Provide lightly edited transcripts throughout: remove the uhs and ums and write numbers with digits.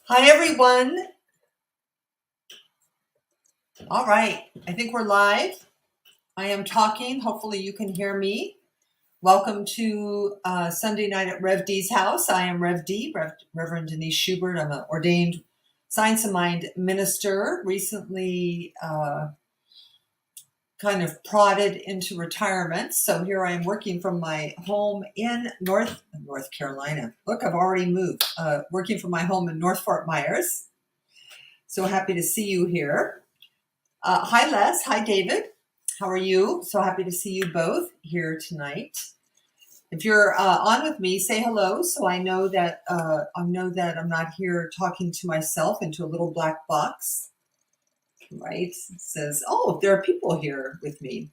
Hi, everyone. All right. I think we're live. I am talking. Hopefully, you can hear me. Welcome to Sunday night at Rev D's house. I am Rev D, Reverend Denise Schubert. I'm an ordained Science of Mind minister, recently kind of prodded into retirement. So here I am working from my home in North Carolina. Look, I've already moved. Working from my home in North Fort Myers. So happy to see you here. Hi, Les. Hi, David. How are you? So happy to see you both here tonight. If you're on with me, say hello, so I know that I'm not here talking to myself into a little black box. Right? It says, "Oh, there are people here with me."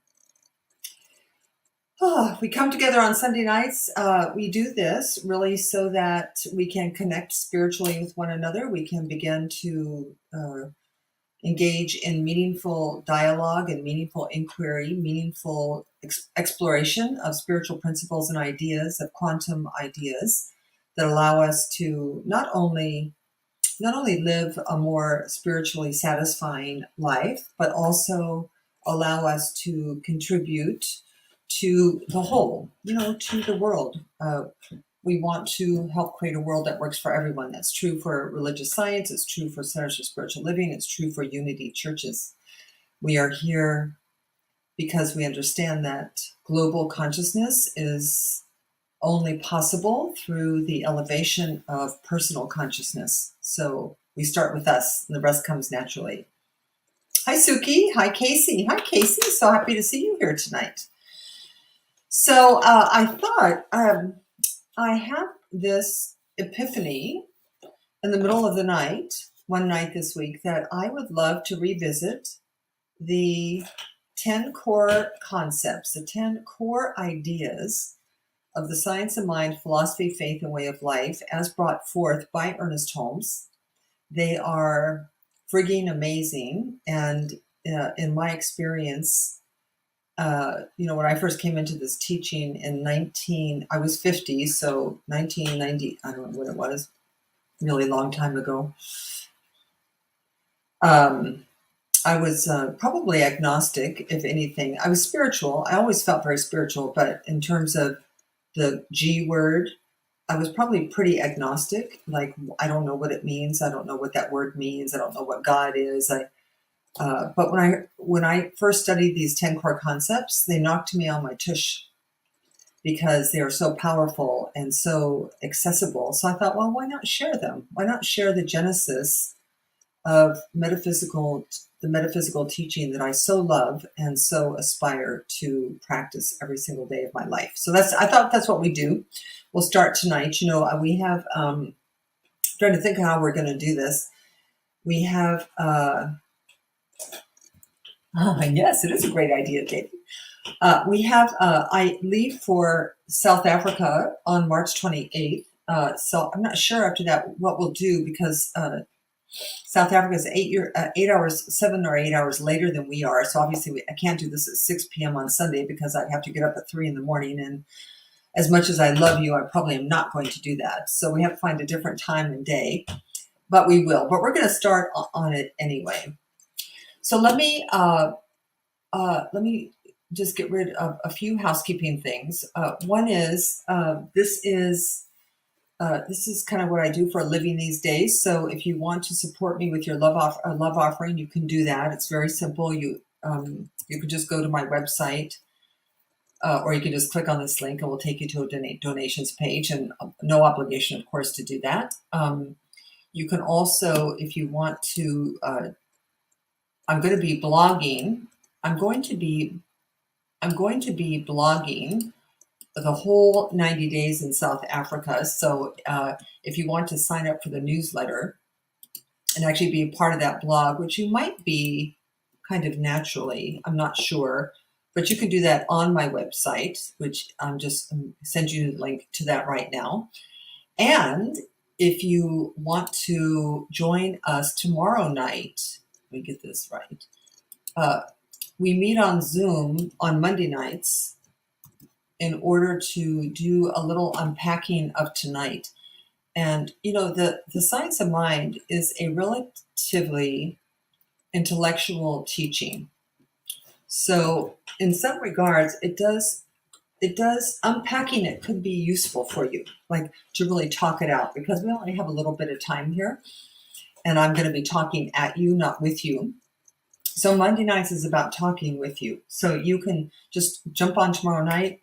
We come together on Sunday nights. We do this really so that we can connect spiritually with one another. We can begin to engage in meaningful dialogue and meaningful inquiry, meaningful exploration of spiritual principles and ideas, of quantum ideas that allow us to not only live a more spiritually satisfying life, but also allow us to contribute to the whole, to the world. We want to help create a world that works for everyone. That's true for religious science. It's true for centers for spiritual living. It's true for unity churches. We are here because we understand that global consciousness is only possible through the elevation of personal consciousness. So we start with us, and the rest comes naturally. Hi, Suki. Hi, Casey. Hi, Casey. So happy to see you here tonight. So I thought I have this epiphany in the middle of the night, one night this week, that I would love to revisit the 10 core concepts, the 10 core ideas of the science of mind, philosophy, faith, and way of life as brought forth by Ernest Holmes. They are frigging amazing. And in my experience, when I first came into this teaching I was 50, so 1990, I don't know what it was, really long time ago. I was probably agnostic, if anything. I was spiritual. I always felt very spiritual, but in terms of the G word, I was probably pretty agnostic. Like, I don't know what it means. I don't know what that word means. I don't know what God is. But when I first studied these 10 core concepts, they knocked me on my tush because they are so powerful and so accessible. So I thought, well, why not share them? Why not share the genesis of the metaphysical teaching that I so love and so aspire to practice every single day of my life? So I thought that's what we do. We'll start tonight. We have, trying to think how we're going to do this. We have, yes, it is a great idea, David. I leave for South Africa on March 28th. So I'm not sure after that what we'll do, because South Africa is 7 or 8 hours later than we are. So obviously I can't do this at 6 p.m. on Sunday because I'd have to get up at 3 in the morning. And as much as I love you, I probably am not going to do that. So we have to find a different time and day, but we will. But we're going to start on it anyway. So let me just get rid of a few housekeeping things. One is this is kind of what I do for a living these days. So if you want to support me with your love offering, you can do that. It's very simple. You can just go to my website, or you can just click on this link, and we'll take you to a donations page, and no obligation, of course, to do that. You can also, if you want to, I'm going to be blogging. I'm going to be blogging the whole 90 days in South Africa. So if you want to sign up for the newsletter and actually be a part of that blog, which you might be kind of naturally, I'm not sure, but you can do that on my website, which I'm send you the link to that right now. And if you want to join us tomorrow night, let me get this right. We meet on Zoom on Monday nights in order to do a little unpacking of tonight. And, the science of mind is a relatively intellectual teaching. So in some regards, it does unpacking it could be useful for you, like to really talk it out, because we only have a little bit of time here, and I'm going to be talking at you, not with you. So Monday nights is about talking with you. So you can just jump on tomorrow night.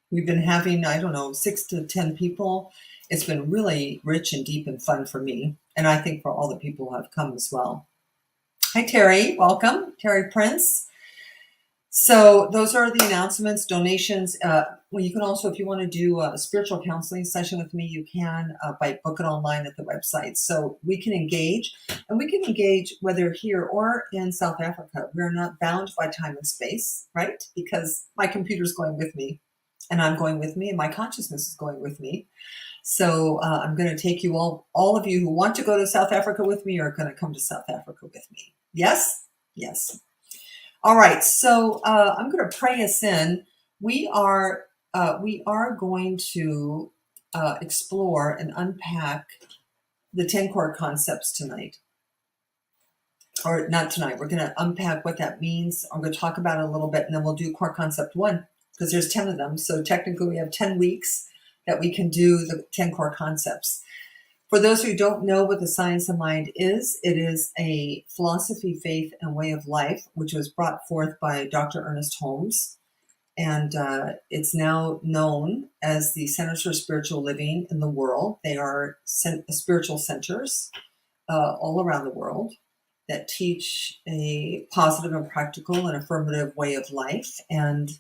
We've been having, I don't know, 6 to 10 people. It's been really rich and deep and fun for me. And I think for all the people who have come as well. Hi, Terry. Welcome. Terry Prince. So those are the announcements, donations. Well, you can also, if you want to do a spiritual counseling session with me, you can by book it online at the website. So we can engage, and we can engage whether here or in South Africa. We're not bound by time and space, right? Because my computer's going with me, and I'm going with me, and my consciousness is going with me. So I'm going to take you all of you who want to go to South Africa with me are going to come to South Africa with me. Yes? Yes. All right, so I'm going to pray us in. We are going to explore and unpack the 10 core concepts tonight, or not tonight. We're going to unpack what that means. I'm going to talk about it a little bit, and then we'll do core concept 1, because there's 10 of them. So technically, we have 10 weeks that we can do the 10 core concepts. For those who don't know what the science of mind is, it is a philosophy, faith, and way of life, which was brought forth by Dr. Ernest Holmes. And it's now known as the Centers for Spiritual Living in the world. They are spiritual centers all around the world that teach a positive and practical and affirmative way of life and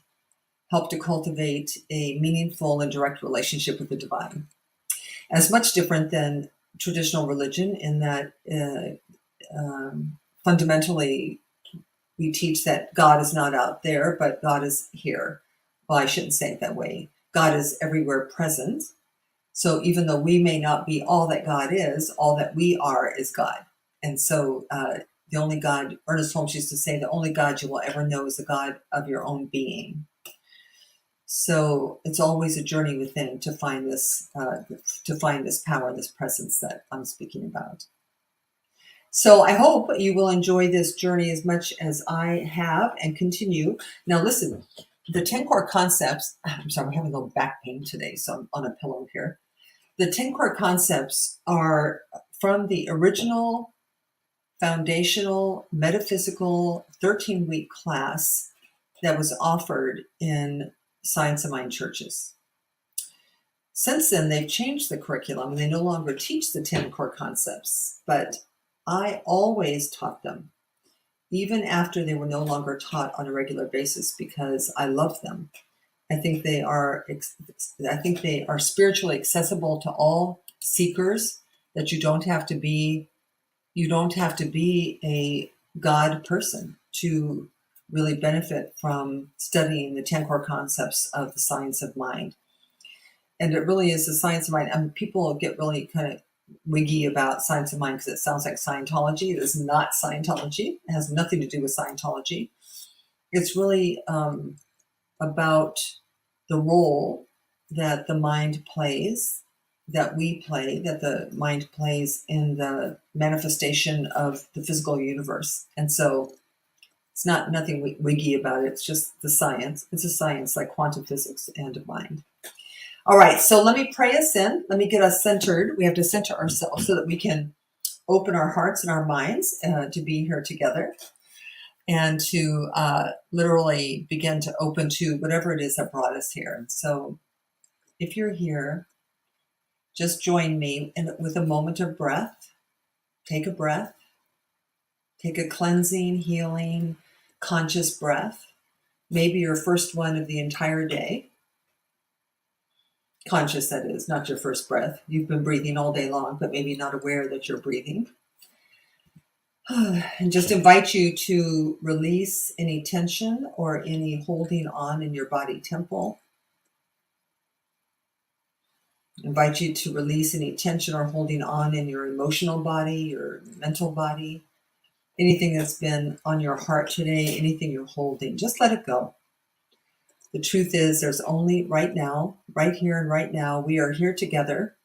help to cultivate a meaningful and direct relationship with the divine. And it's much different than traditional religion in that fundamentally we teach that God is not out there, but God is here. Well, I shouldn't say it that way. God is everywhere present. So even though we may not be all that God is, all that we are is God. And so the only God, Ernest Holmes used to say, the only God you will ever know is the God of your own being. So it's always a journey within to find this power, this presence that I'm speaking about. So I hope you will enjoy this journey as much as I have and continue. Now listen, the 10 core concepts, I'm sorry, I'm having a little back pain today, so I'm on a pillow here. The 10 core concepts are from the original foundational metaphysical 13-week class that was offered in Science of Mind churches. Since then, they've changed the curriculum and they no longer teach the 10 core concepts, but I always taught them, even after they were no longer taught on a regular basis, because I love them. I think they are spiritually accessible to all seekers, that you don't have to be a God person to really benefit from studying the 10 core concepts of the science of mind. And it really is the science of mind. I mean, people get really kind of wiggy about science of mind because it sounds like Scientology. It is not Scientology. It has nothing to do with Scientology. It's really about the role that the mind plays, that the mind plays in the manifestation of the physical universe. And so it's nothing wiggy about it. It's just the science. It's a science like quantum physics and mind. All right, so let me pray us in. Let me get us centered. We have to center ourselves so that we can open our hearts and our minds to be here together and to literally begin to open to whatever it is that brought us here. And so if you're here, just join me with a moment of breath. Take a breath. Take a cleansing, healing, conscious breath. Maybe your first one of the entire day. Conscious, that is, not your first breath. You've been breathing all day long, but maybe not aware that you're breathing. And just invite you to release any tension or any holding on in your body temple. Invite you to release any tension or holding on in your emotional body, your mental body, anything that's been on your heart today, anything you're holding. Just let it go. The truth is, there's only right now, right here and right now, we are here together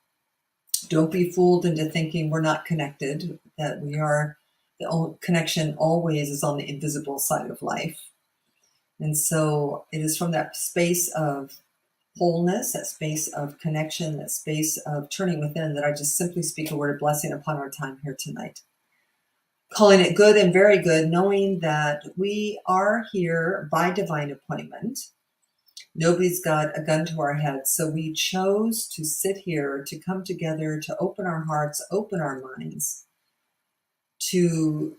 Don't be fooled into thinking we're not connected, that we are. The connection always is on the invisible side of life. And so it is from that space of wholeness, that space of connection, that space of turning within, that I just simply speak a word of blessing upon our time here tonight. Calling it good and very good, knowing that we are here by divine appointment. Nobody's got a gun to our head. So we chose to sit here, to come together, to open our hearts, open our minds, to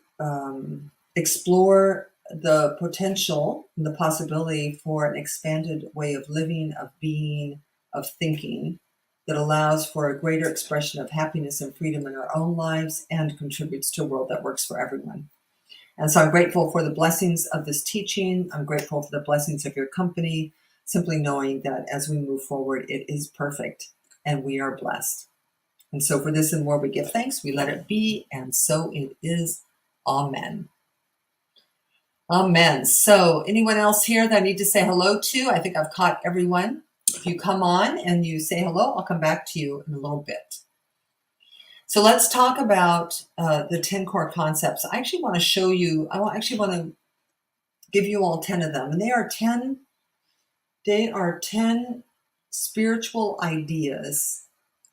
explore the potential and the possibility for an expanded way of living, of being, of thinking that allows for a greater expression of happiness and freedom in our own lives and contributes to a world that works for everyone. And so I'm grateful for the blessings of this teaching. I'm grateful for the blessings of your company, simply knowing that as we move forward, it is perfect and we are blessed. And so for this and more, we give thanks, we let it be, and so it is. Amen. Amen. So anyone else here that I need to say hello to? I think I've caught everyone. If you come on and you say hello, I'll come back to you in a little bit. So let's talk about the 10 core concepts. I actually want to show you, I actually want to give you all 10 of them. And they are 10 spiritual ideas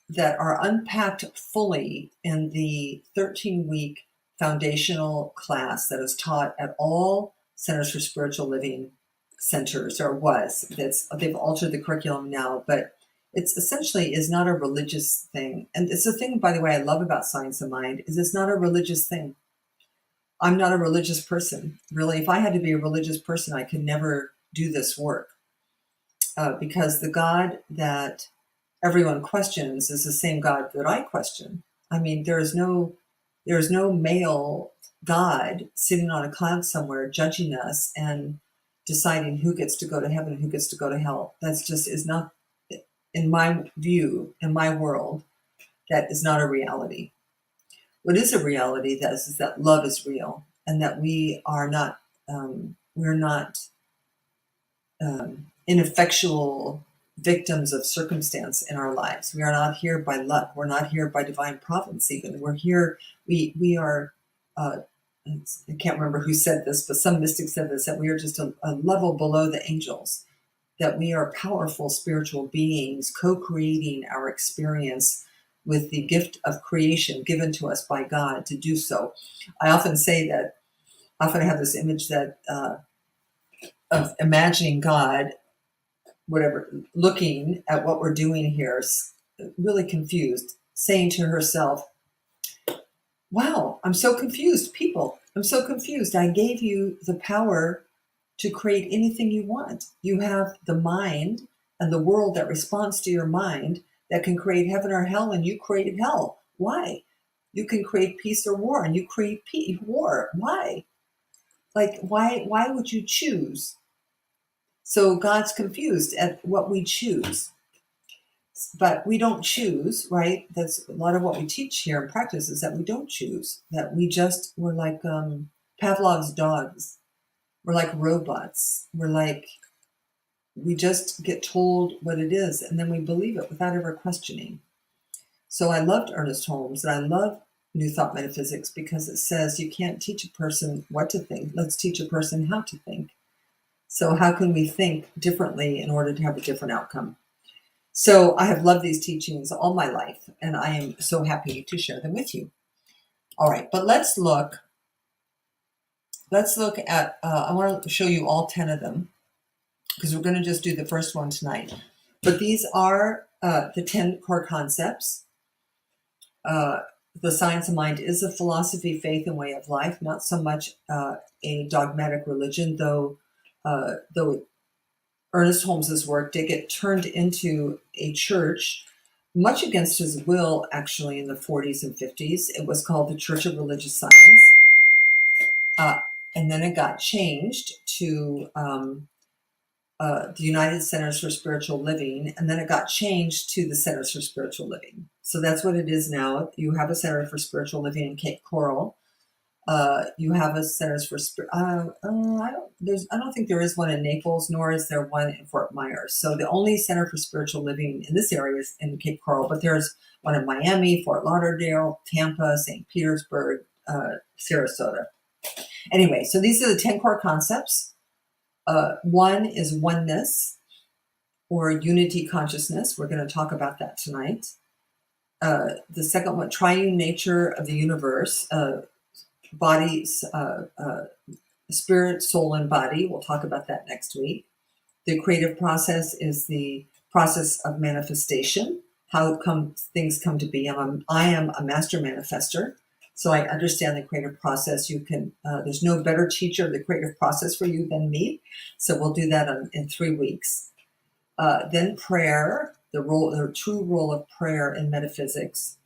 that are unpacked fully in the 13-week foundational class that is taught at all Centers for Spiritual Living centers, or was. They've altered the curriculum now, but it's essentially is not a religious thing. And it's the thing, by the way, I love about Science of Mind is it's not a religious thing. I'm not a religious person. Really, if I had to be a religious person, I could never do this work because the God that everyone questions is the same God that I question. I mean, there is no male God sitting on a cloud somewhere judging us and deciding who gets to go to heaven and who gets to go to hell. That's just is not, in my view, in my world, that is not a reality. What is a reality is that love is real and that we are not, we're not ineffectual victims of circumstance in our lives. We are not here by luck. We're not here by divine providence even. We're here, we are, I can't remember who said this, but some mystic said this, that we are just a level below the angels, that we are powerful spiritual beings co-creating our experience with the gift of creation given to us by God to do so. I often say that, often I have this image that of imagining God, whatever, looking at what we're doing here, really confused, saying to herself, wow, I'm so confused, people. I'm so confused. I gave you the power to create anything you want. You have the mind and the world that responds to your mind that can create heaven or hell, and you created hell. Why? You can create peace or war, and you create war. Why? Like, why would you choose? So God's confused at what we choose. But we don't choose, right? That's a lot of what we teach here and practice is that we don't choose, that we're like Pavlov's dogs. We're like robots. We just get told what it is and then we believe it without ever questioning. So I loved Ernest Holmes and I love New Thought Metaphysics because it says you can't teach a person what to think. Let's teach a person how to think. So how can we think differently in order to have a different outcome? So I have loved these teachings all my life, and I am so happy to share them with you. All right, but let's look at, I want to show you all 10 of them, because we're going to just do the first one tonight. But these are the 10 core concepts. The Science of Mind is a philosophy, faith, and way of life, not so much a dogmatic religion, though Ernest Holmes's work did get turned into a church, much against his will, actually, in the 40s and 50s. It was called the Church of Religious Science. And then it got changed to the United Centers for Spiritual Living, and then it got changed to the Centers for Spiritual Living. So that's what it is now. You have a Center for Spiritual Living in Cape Coral. You have a Centers for I don't think there is one in Naples, nor is there one in Fort Myers. So the only Center for Spiritual Living in this area is in Cape Coral, but there's one in Miami, Fort Lauderdale, Tampa, St. Petersburg, Sarasota. Anyway, so these are the 10 core concepts. One is oneness or unity consciousness. We're going to talk about that tonight. The second one, triune nature of the universe, body, spirit, soul, and body. We'll talk about that next week. The creative process is the process of manifestation, how things come to be. I am a master manifester, so I understand the creative process. There's no better teacher of the creative process for you than me. So we'll do that in 3 weeks. Then prayer, the true role of prayer in metaphysics.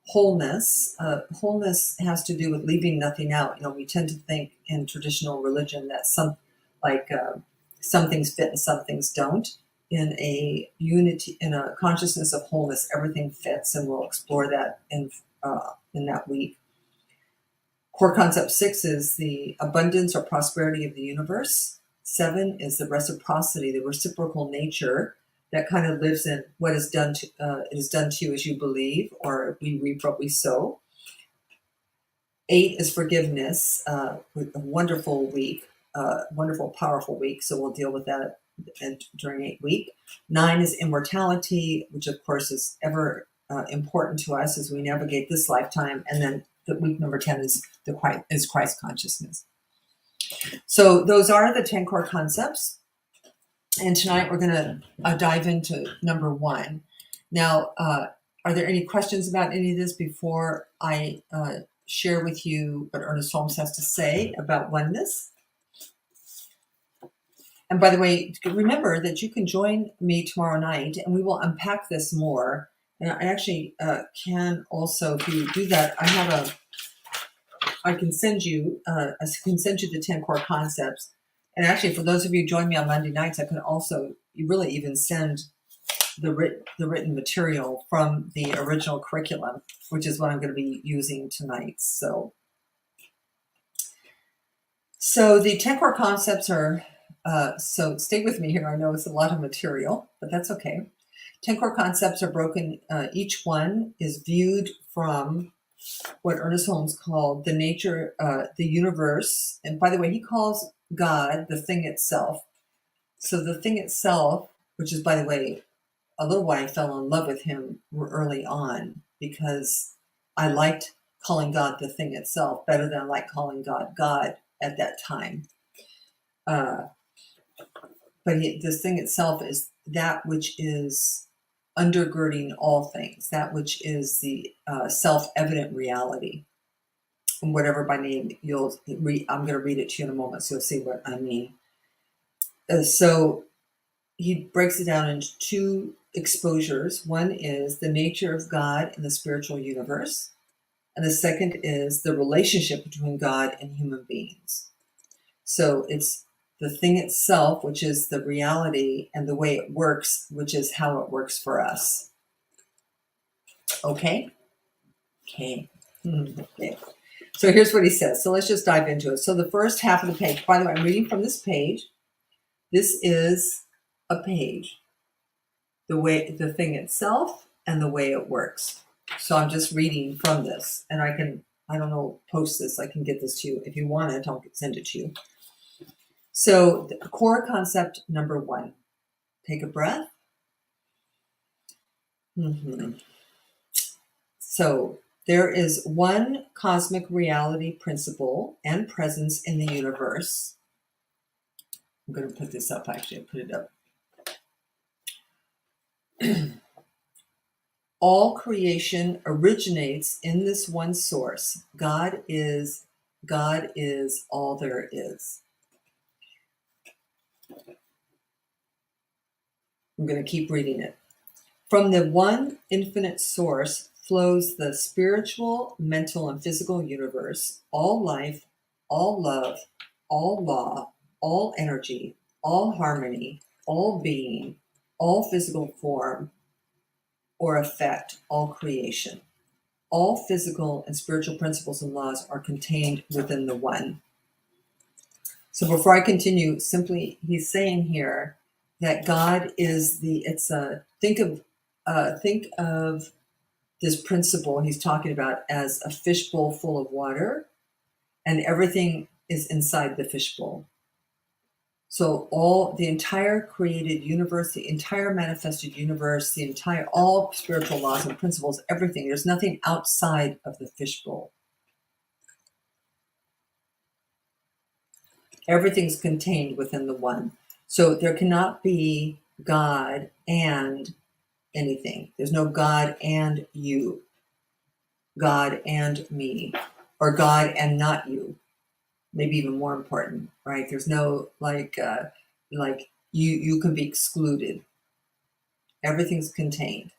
Wholeness. Wholeness has to do with leaving nothing out. We tend to think in traditional religion that some things fit and some things don't. In a consciousness of wholeness, everything fits, and we'll explore that in that week. Core concept 6 is the abundance or prosperity of the universe. 7 is the reciprocity, the reciprocal nature that kind of lives in what is done to it is done to you as you believe, or we reap what we sow. 8 is forgiveness, with a wonderful week, wonderful, powerful week. So we'll deal with that during 8 week. 9 is immortality, which of course is ever important to us as we navigate this lifetime. And then the week number 10 is Christ consciousness. So those are the 10 core concepts. And tonight we're going to dive into number 1. Now, are there any questions about any of this before I share with you what Ernest Holmes has to say about oneness? And by the way, remember that you can join me tomorrow night and we will unpack this more. And I actually can also, if you do that, I can send you the 10 core concepts. And actually, for those of you who join me on Monday nights, I can also really even send the written material from the original curriculum, which is what I'm going to be using tonight. So the 10 core concepts are, so stay with me here. I know it's a lot of material, but that's okay. 10 core concepts are broken. Each one is viewed from what Ernest Holmes called the nature, the universe. And by the way, he calls God the thing itself. So the thing itself, which is, by the way, a little why I fell in love with him early on, because I liked calling God the thing itself better than I liked calling God God at that time. But this thing itself is that which is undergirding all things, that which is the self-evident reality. And whatever by name you'll read, I'm going to read it to you in a moment, so you'll see what I mean. So he breaks it down into 2 exposures. One is the nature of God in the spiritual universe, and the second is the relationship between God and human beings. So it's the thing itself, which is the reality, and the way it works, which is how it works for us. Okay? Okay. Okay. So here's what he says. So let's just dive into it. So the first half of the page, by the way, I'm reading from this page. This is a page, the thing itself and the way it works. So I'm just reading from this, and I don't know, post this. I can get this to you. If you want it, I'll send it to you. So the core concept number 1, take a breath. So there is one cosmic reality principle and presence in the universe. I'm going to put this up, actually. I'll put it up. All creation originates in this one source. God is all there is. I'm going to keep reading it. From the one infinite source flows the spiritual, mental, and physical universe, all life, all love, all law, all energy, all harmony, all being, all physical form or effect, all creation. All physical and spiritual principles and laws are contained within the one. So before I continue, simply he's saying here that God is think of this principle he's talking about as a fishbowl full of water, and everything is inside the fishbowl. So the entire created universe, the entire manifested universe, all spiritual laws and principles, everything, there's nothing outside of the fishbowl. Everything's contained within the one. So there cannot be God and anything. There's no God and you, God and me, or God and not you. Maybe even more important, right? There's no like you can be excluded. Everything's contained.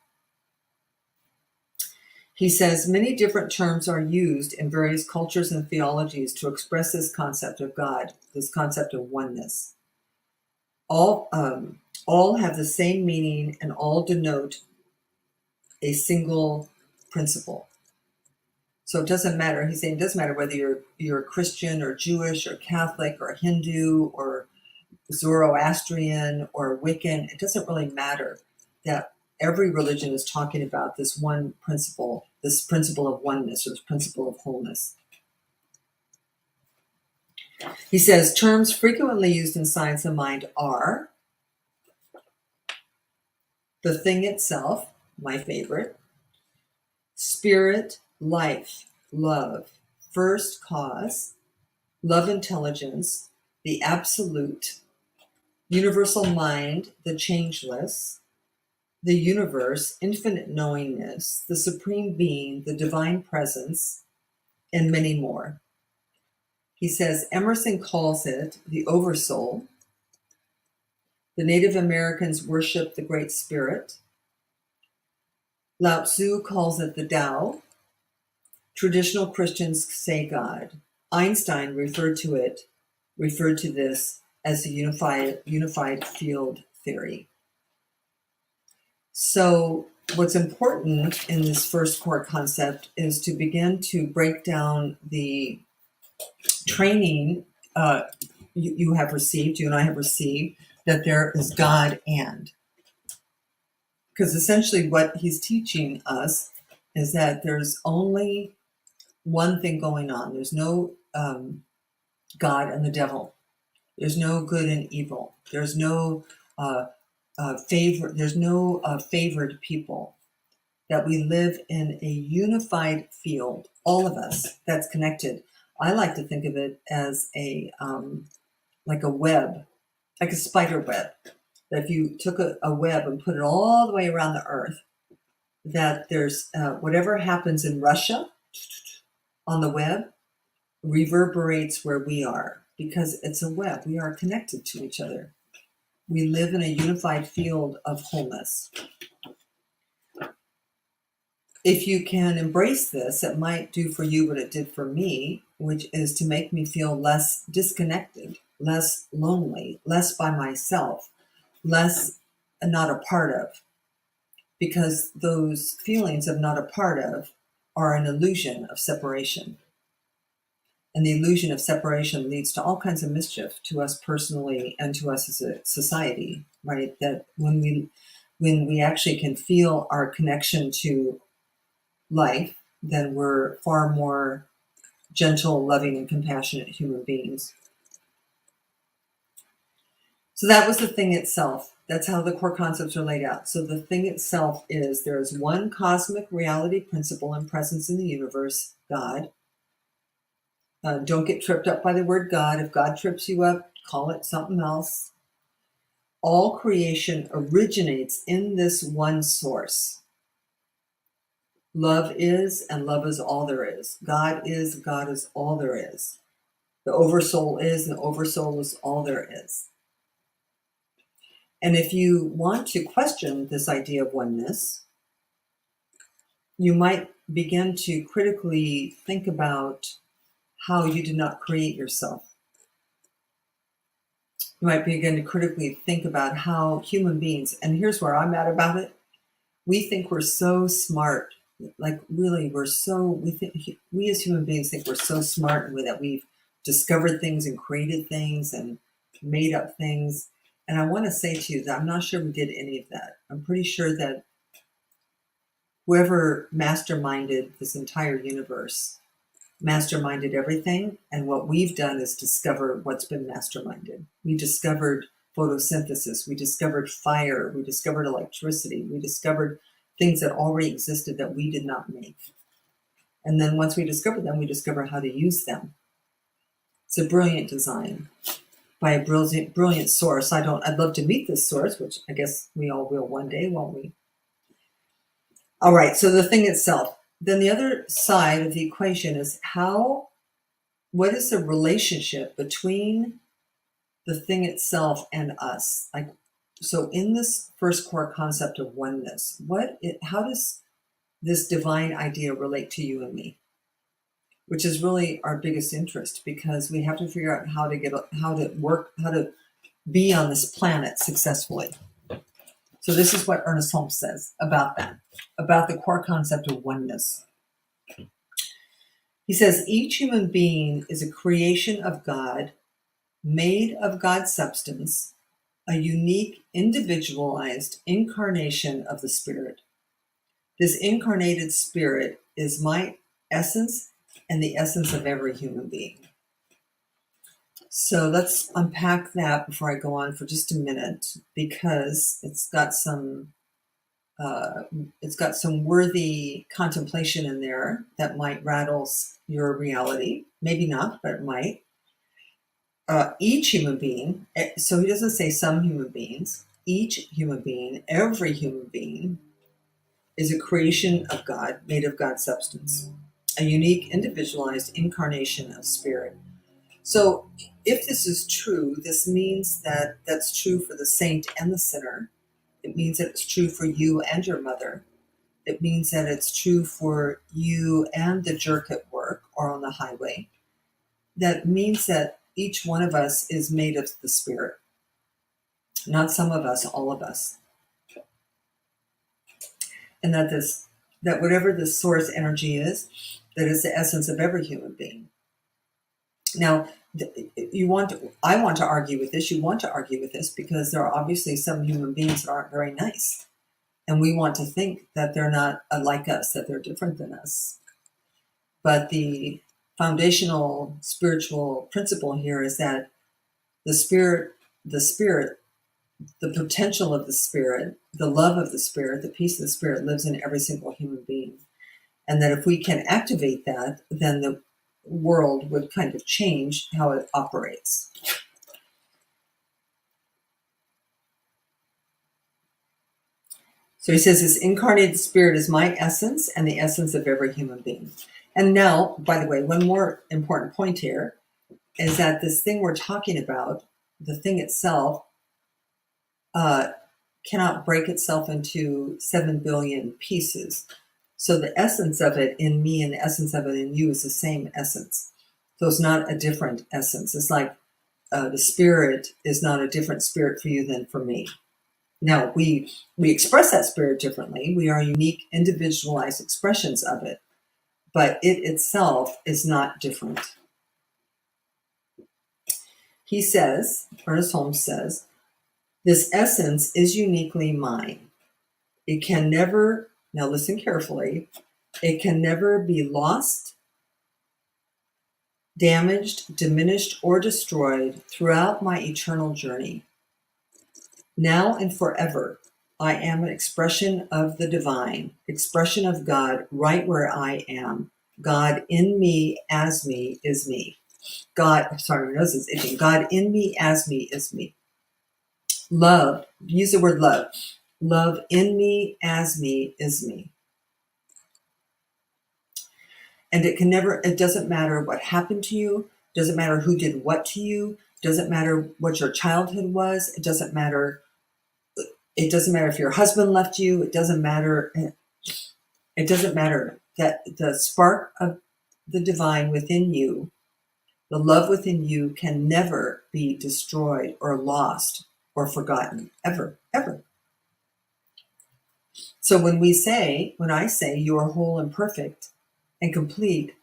He says many different terms are used in various cultures and theologies to express this concept of God, this concept of oneness. All have the same meaning and all denote a single principle. So it doesn't matter. He's saying it doesn't matter whether you're Christian or Jewish or Catholic or Hindu or Zoroastrian or Wiccan. It doesn't really matter. That every religion is talking about this one principle, this principle of oneness, or this principle of wholeness. He says terms frequently used in science and mind are the thing itself, my favorite, spirit, life, love, first cause, love intelligence, the absolute, universal mind, the changeless, the universe, infinite knowingness, the supreme being, the divine presence, and many more. He says Emerson calls it the oversoul. The Native Americans worship the Great Spirit. Lao Tzu calls it the Tao. Traditional Christians say God. Einstein referred to this as the unified field theory. So what's important in this first core concept is to begin to break down the training you have received, you and I have received, that there is God and. Because essentially what he's teaching us is that there's only one thing going on. There's no God and the devil. There's no good and evil. There's no favored people. That we live in a unified field, all of us, that's connected. I like to think of it as like a web, like a spider web. That if you took a web and put it all the way around the earth, that there's whatever happens in Russia on the web reverberates where we are, because it's a web. We are connected to each other. We live in a unified field of wholeness. If you can embrace this, it might do for you what it did for me, which is to make me feel less disconnected, less lonely, less by myself, less not a part of. Because those feelings of not a part of are an illusion of separation. And the illusion of separation leads to all kinds of mischief to us personally and to us as a society, right? That when we actually can feel our connection to life, then we're far more gentle, loving, and compassionate human beings. So that was the thing itself. That's how the core concepts are laid out. So the thing itself is there is one cosmic reality principle and presence in the universe, God. Don't get tripped up by the word God. If God trips you up, call it something else. All creation originates in this one source. Love is, and love is all there is. God is all there is. The oversoul is, and the oversoul is all there is. And if you want to question this idea of oneness, you might begin to critically think about how you did not create yourself. You might begin to critically think about how human beings, and here's where I'm at about it, we think we're so smart like really, we as human beings think we're so smart and that we've discovered things and created things and made up things. And I want to say to you that I'm not sure we did any of that. I'm pretty sure that whoever masterminded this entire universe masterminded everything, and what we've done is discover what's been masterminded. We discovered photosynthesis, we discovered fire, we discovered electricity, we discovered things that already existed that we did not make. And then once we discover them, we discover how to use them. It's a brilliant design by a brilliant source. I'd love to meet this source, which I guess we all will one day, won't we? All right, so the thing itself. Then the other side of the equation is what is the relationship between the thing itself and us? Like, so in this first core concept of oneness, how does this divine idea relate to you and me? Which is really our biggest interest, because we have to figure out how to be on this planet successfully. So this is what Ernest Holmes says about that, about the core concept of oneness. He says, each human being is a creation of God, made of God's substance, a unique, individualized incarnation of the Spirit. This incarnated Spirit is my essence and the essence of every human being. So let's unpack that before I go on for just a minute, because it's got some worthy contemplation in there that might rattle your reality. Maybe not, but it might. Each human being, so he doesn't say some human beings, each human being, every human being is a creation of God, made of God's substance, a unique, individualized incarnation of Spirit. So if this is true, this means that that's true for the saint and the sinner. It means that it's true for you and your mother. It means that it's true for you and the jerk at work or on the highway. That means that each one of us is made of the Spirit. Not some of us, all of us. And that whatever the source energy is, that is the essence of every human being. Now, I want to argue with this. You want to argue with this because there are obviously some human beings that aren't very nice. And we want to think that they're not like us, that they're different than us. But the foundational spiritual principle here is that the potential of the Spirit, the love of the Spirit, the peace of the Spirit lives in every single human being. And that if we can activate that, then the world would kind of change how it operates. So he says, this incarnated Spirit is my essence and the essence of every human being. And now, by the way, one more important point here is that this thing we're talking about, the thing itself, cannot break itself into 7 billion pieces. So the essence of it in me and the essence of it in you is the same essence. So it's not a different essence. It's like the Spirit is not a different spirit for you than for me. Now, we express that Spirit differently. We are unique, individualized expressions of it. But it itself is not different. He says, Ernest Holmes says, this essence is uniquely mine. It can never, now listen carefully, it can never be lost, damaged, diminished, or destroyed throughout my eternal journey. Now and forever, I am an expression of the divine, expression of God right where I am. God in me, as me, is me. God in me, as me, is me. Love, use the word love. Love in me, as me, is me. And it doesn't matter what happened to you, doesn't matter who did what to you, doesn't matter what your childhood was, it doesn't matter if your husband left you, it doesn't matter that the spark of the divine within you, the love within you can never be destroyed or lost or forgotten, ever, ever. So when I say you are whole and perfect and complete,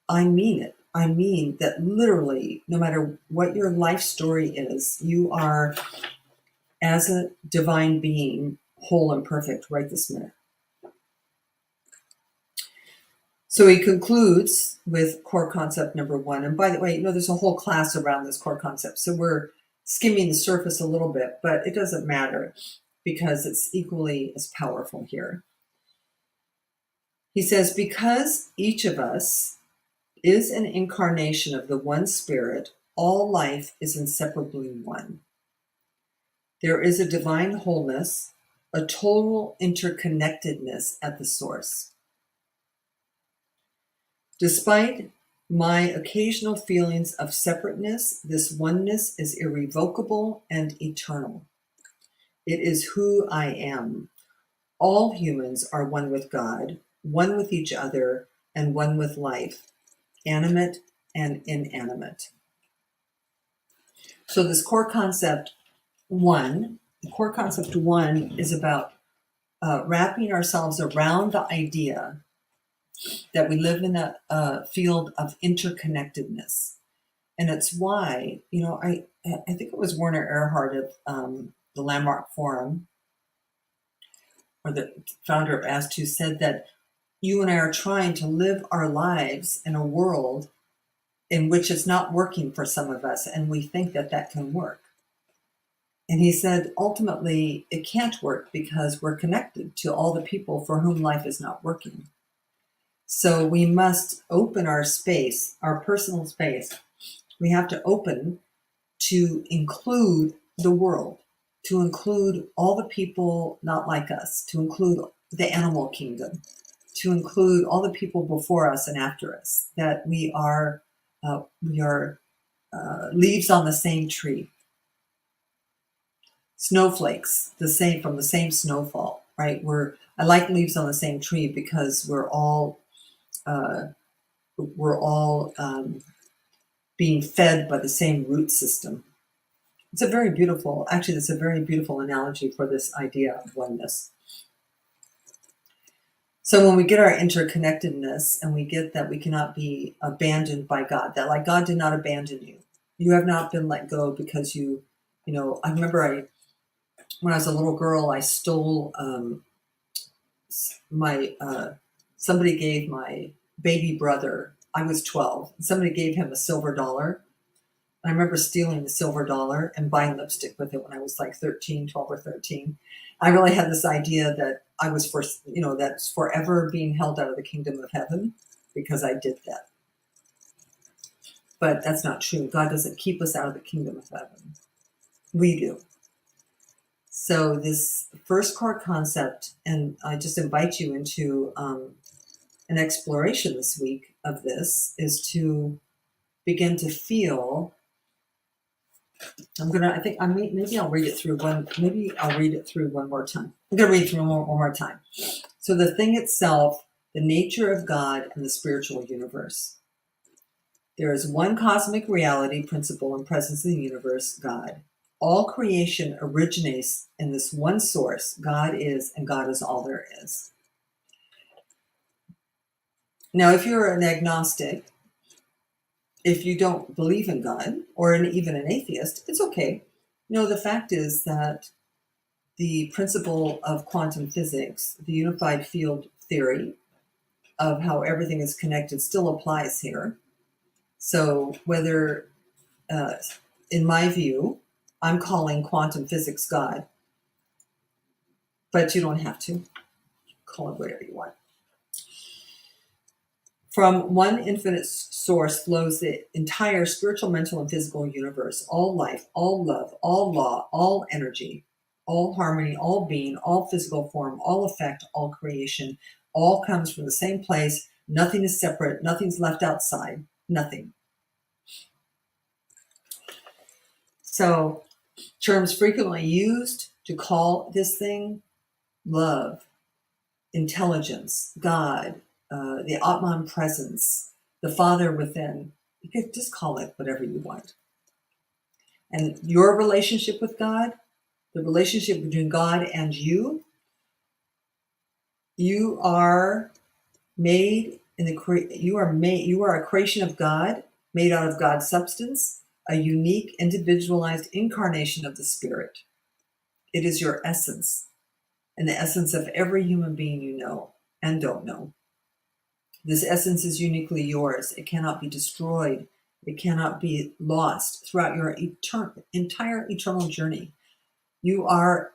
I mean it. I mean that literally, no matter what your life story is, you are, as a divine being, whole and perfect right this minute. So he concludes with core concept number 1. And by the way, there's a whole class around this core concept. So we're skimming the surface a little bit, but it doesn't matter because it's equally as powerful here. He says, because each of us is an incarnation of the one spirit, all life is inseparably one. There is a divine wholeness, a total interconnectedness at the source. Despite my occasional feelings of separateness, this oneness is irrevocable and eternal. It is who I am. All humans are one with God, one with each other, and one with life, animate and inanimate. So this core concept 1 is about wrapping ourselves around the idea that we live in a field of interconnectedness. And it's why, I think it was Werner Erhard of the Landmark Forum, or the founder of AST, who said that you and I are trying to live our lives in a world in which it's not working for some of us, and we think that that can work. And he said, ultimately, it can't work because we're connected to all the people for whom life is not working. So we must open our space, our personal space. We have to open to include the world, to include all the people not like us, to include the animal kingdom, to include all the people before us and after us, that we are leaves on the same tree. Snowflakes, from the same snowfall, right? I like leaves on the same tree because we're all being fed by the same root system. That's a very beautiful analogy for this idea of oneness. So when we get our interconnectedness and we get that we cannot be abandoned by God, that like God did not abandon you. You have not been let go because I remember when I was a little girl, I stole somebody gave my baby brother, I was 12, somebody gave him a silver dollar. I remember stealing the silver dollar and buying lipstick with it when I was like 12 or 13. I really had this idea that I was that's forever being held out of the kingdom of heaven because I did that. But that's not true. God doesn't keep us out of the kingdom of heaven. We do. So this first core concept, and I just invite you into an exploration this week of this, is to begin to feel. Maybe I'll read it through one more time. I'm going to read it through one more time. So the thing itself, the nature of God and the spiritual universe. There is one cosmic reality, principle, and presence in the universe, God. All creation originates in this one source. God is, and God is all there is. Now, if you're an agnostic, if you don't believe in God, or even an atheist, it's okay. The fact is that the principle of quantum physics, the unified field theory of how everything is connected, still applies here. So whether, in my view, I'm calling quantum physics God, but you don't have to. Call it whatever you want. From one infinite source flows the entire spiritual, mental, and physical universe, all life, all love, all law, all energy, all harmony, all being, all physical form, all effect, all creation, all comes from the same place. Nothing is separate. Nothing's left outside. Nothing. So, terms frequently used to call this thing: love, intelligence, God, the Atman presence, the Father within. You could just call it whatever you want. And your relationship with God, the relationship between God and you, You are made in you are a creation of God, made out of God's substance, a unique, individualized incarnation of the Spirit. It is your essence, and the essence of every human being you know and don't know. This essence is uniquely yours. It cannot be destroyed. It cannot be lost throughout your entire eternal journey. You are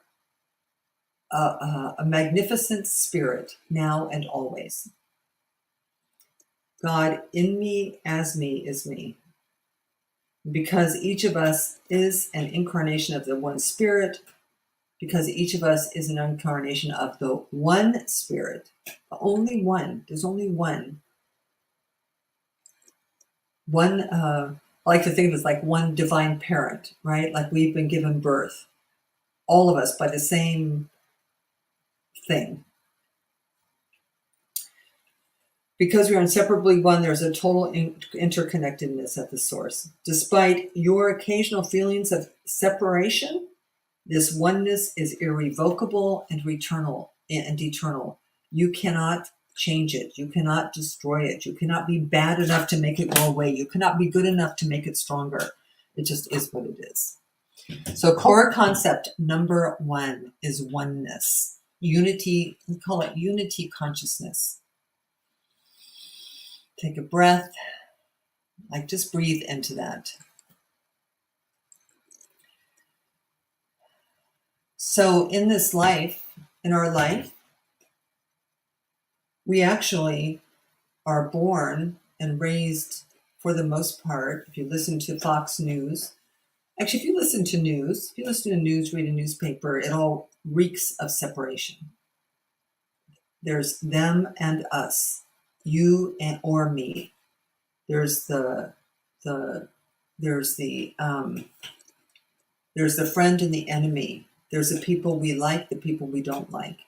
a magnificent spirit now and always. God in me, as me, is me. Because each of us is an incarnation of the one spirit, because each of us is an incarnation of the one spirit, the only one. There's only one. I like to think of it as like one divine parent, right? Like we've been given birth, all of us, by the same thing. Because we are inseparably one, there's a total interconnectedness at the source. Despite your occasional feelings of separation, this oneness is irrevocable and eternal. You cannot change it. You cannot destroy it. You cannot be bad enough to make it go away. You cannot be good enough to make it stronger. It just is what it is. So core concept number 1 is oneness. Unity, we call it unity consciousness. Take a breath, like just breathe into that. So in this life, in our life, we actually are born and raised, for the most part, if you listen to Fox News, actually, if you listen to news, read a newspaper, it all reeks of separation. There's them and us, you and or me. There's the friend and the enemy. There's the people we like, the people we don't like.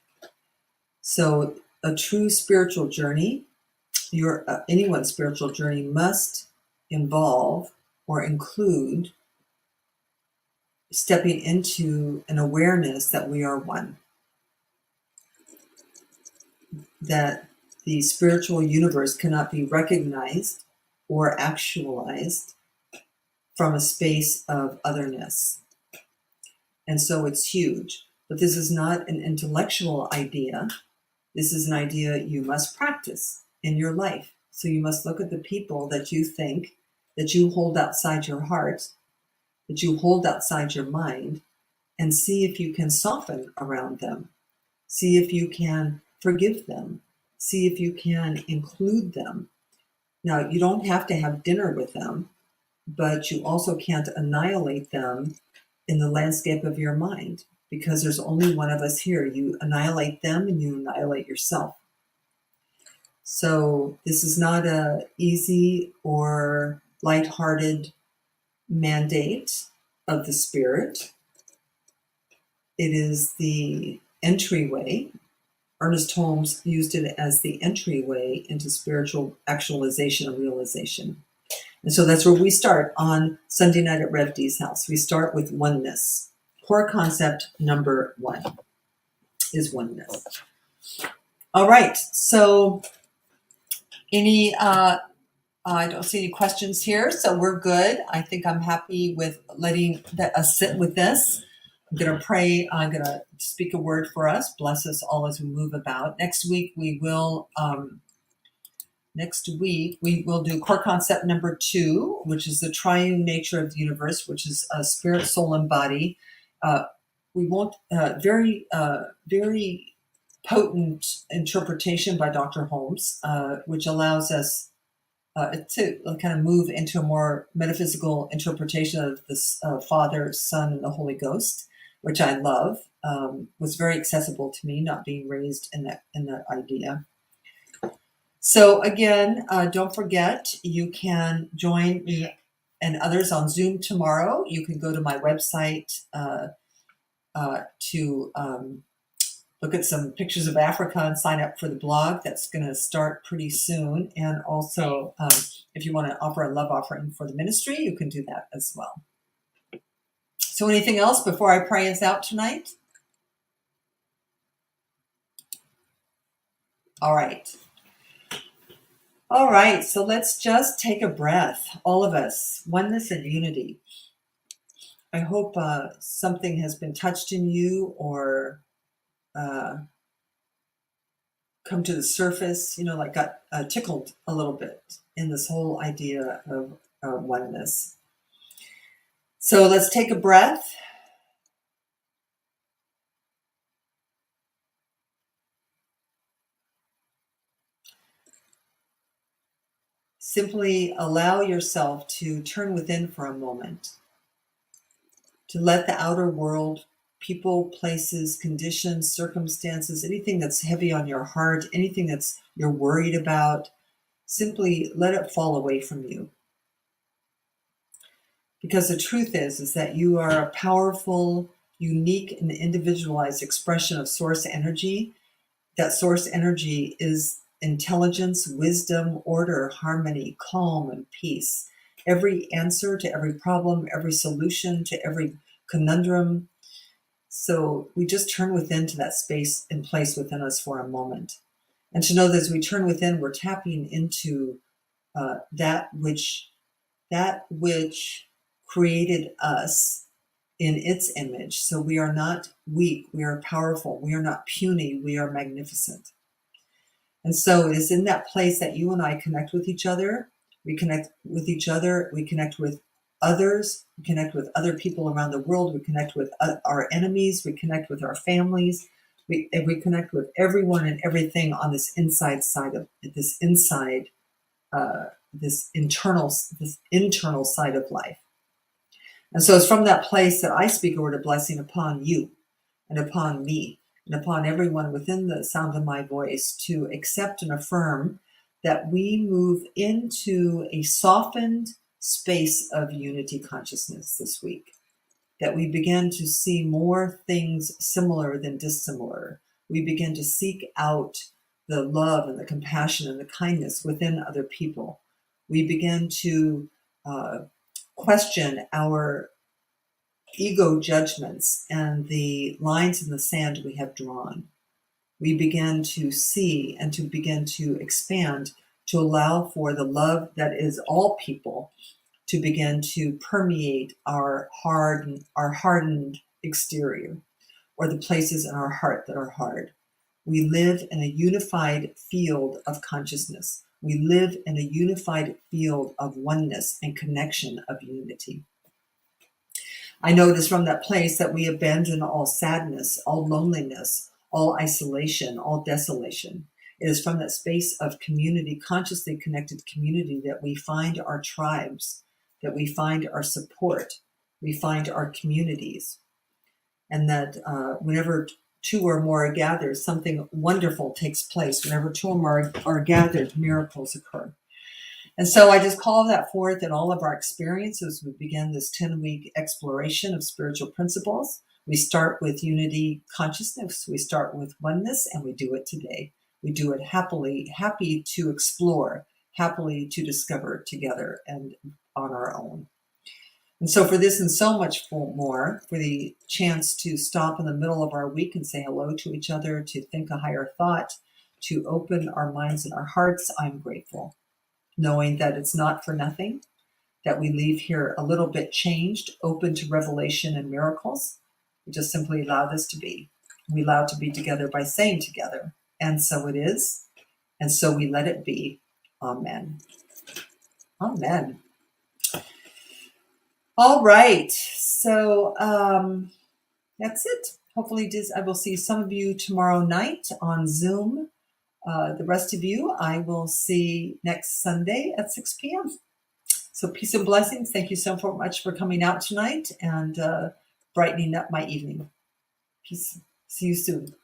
So a true spiritual journey, anyone's spiritual journey must involve or include stepping into an awareness that we are one. That the spiritual universe cannot be recognized or actualized from a space of otherness. And so it's huge. But this is not an intellectual idea. This is an idea you must practice in your life. So you must look at the people that you think, that you hold outside your heart, that you hold outside your mind, and see if you can soften around them. See if you can forgive them. See if you can include them. Now, you don't have to have dinner with them, but you also can't annihilate them in the landscape of your mind, because there's only one of us here. You annihilate them and you annihilate yourself. So this is not a easy or lighthearted mandate of the spirit. It is the entryway. Ernest Holmes used it as the entryway into spiritual actualization and realization. And so that's where we start on Sunday night at Rev D's house. We start with oneness. Core concept number 1 is oneness. All right. So I don't see any questions here, so we're good. I think I'm happy with letting us sit with this. I'm going to pray. I'm going to speak a word for us. Bless us all as we move about. Next week we will do core concept number 2, which is the triune nature of the universe, which is spirit, soul, and body. We won't very potent interpretation by Dr. Holmes, which allows us to kind of move into a more metaphysical interpretation of this Father, Son, and the Holy Ghost, which I love. Was very accessible to me, not being raised in that idea. So again, don't forget, you can join me and others on Zoom tomorrow. You can go to my website to look at some pictures of Africa and sign up for the blog. That's going to start pretty soon. And also, if you want to offer a love offering for the ministry, you can do that as well. So anything else before I pray us out tonight? All right. All right. So let's just take a breath, all of us, oneness and unity. I hope something has been touched in you or uh, come to the surface, like got tickled a little bit in this whole idea of oneness. So let's take a breath. Simply allow yourself to turn within for a moment, to let the outer world, people, places, conditions, circumstances, anything that's heavy on your heart, anything that's you're worried about, simply let it fall away from you. Because the truth is that you are a powerful, unique, and individualized expression of source energy. That source energy is intelligence, wisdom, order, harmony, calm, and peace. Every answer to every problem, every solution to every conundrum. So we just turn within to that space and place within us for a moment. And to know that as we turn within, we're tapping into that which created us in its image. So we are not weak, we are powerful, we are not puny, we are magnificent. And so it is in that place that you and I connect with each other. We connect with each other, we connect with others, we connect with other people around the world, we connect with our enemies, we connect with our families, we connect with everyone and everything on this inside side of this inside, this internal side of life. And so it's from that place that I speak a word of blessing upon you and upon me and upon everyone within the sound of my voice to accept and affirm that we move into a softened space of unity consciousness this week, that we begin to see more things similar than dissimilar. We begin to seek out the love and the compassion and the kindness within other people. We begin to question our ego judgments and the lines in the sand we have drawn. We begin to see and to begin to expand to allow for the love that is all people to begin to permeate our hardened exterior, or the places in our heart that are hard. We live in a unified field of consciousness. We live in a unified field of oneness and connection of unity. I notice from that place that we abandon all sadness, all loneliness, all isolation, all desolation. It is from that space of community, consciously connected community, that we find our tribes, that we find our support, we find our communities. And that whenever two or more are gathered, something wonderful takes place. Whenever two or more are gathered, miracles occur. And so I just call that forth in all of our experiences. We begin this 10-week exploration of spiritual principles. We start with unity consciousness. We start with oneness, and we do it today. We do it happily, happy to explore, happily to discover together and on our own. And so for this and so much more, for the chance to stop in the middle of our week and say hello to each other, to think a higher thought, to open our minds and our hearts, I'm grateful. Knowing that it's not for nothing, that we leave here a little bit changed, open to revelation and miracles. We just simply allow this to be. We allow it to be together by saying together, and so it is, and so we let it be. Amen. Amen. All right, so that's it. Hopefully I will see some of you tomorrow night on Zoom. The rest of you, I will see next Sunday at 6 p.m. So peace and blessings. Thank you so much for coming out tonight and brightening up my evening. Peace. See you soon.